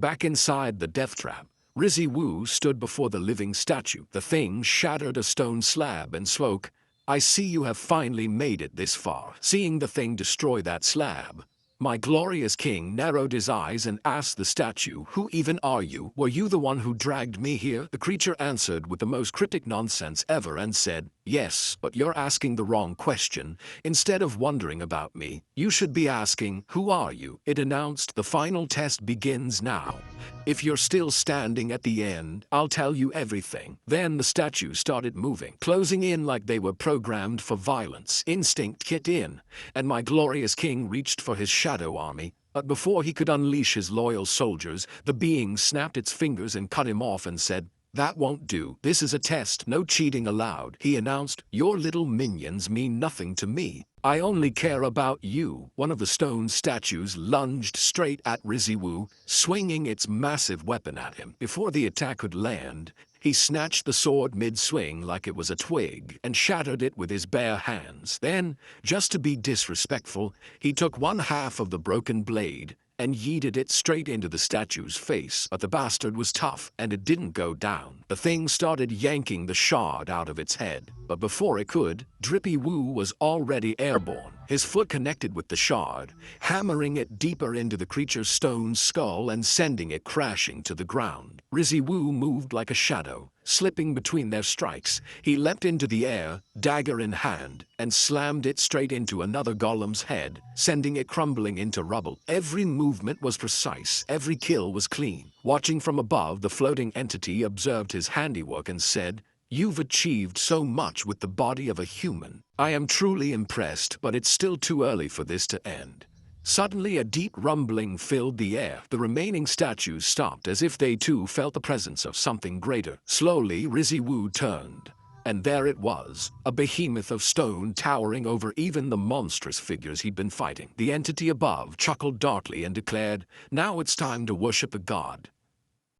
Back inside the death trap, Rizzy Wu stood before the living statue. The thing shattered a stone slab and spoke. "I see you have finally made it this far." Seeing the thing destroy that slab, my glorious king narrowed his eyes and asked the statue, "Who even are you? Were you the one who dragged me here?" The creature answered with the most cryptic nonsense ever and said, "Yes, but you're asking the wrong question. Instead of wondering about me, you should be asking, who are you?" It announced, "The final test begins now. If you're still standing at the end, I'll tell you everything." Then the statue started moving, closing in like they were programmed for violence. Instinct kicked in, and my glorious king reached for his shadow army. But before he could unleash his loyal soldiers, the being snapped its fingers and cut him off and said, "That won't do. This is a test, no cheating allowed." He announced, "Your little minions mean nothing to me. I only care about you." One of the stone statues lunged straight at Rizzy Wu, swinging its massive weapon at him. Before the attack could land, he snatched the sword mid-swing like it was a twig and shattered it with his bare hands. Then, just to be disrespectful, he took one half of the broken blade and yeeted it straight into the statue's face. But the bastard was tough, and it didn't go down. The thing started yanking the shard out of its head, but before it could, Drippy Wu was already airborne. His foot connected with the shard, hammering it deeper into the creature's stone skull and sending it crashing to the ground. Rizzy Wu moved like a shadow, slipping between their strikes. He leapt into the air, dagger in hand, and slammed it straight into another golem's head, sending it crumbling into rubble. Every movement was precise, every kill was clean. Watching from above, the floating entity observed his handiwork and said, "You've achieved so much with the body of a human. I am truly impressed, but it's still too early for this to end." Suddenly a deep rumbling filled the air. The remaining statues stopped as if they too felt the presence of something greater. Slowly Rizzy Wu turned, and there it was, a behemoth of stone towering over even the monstrous figures he'd been fighting. The entity above chuckled darkly and declared, "Now it's time to worship a god."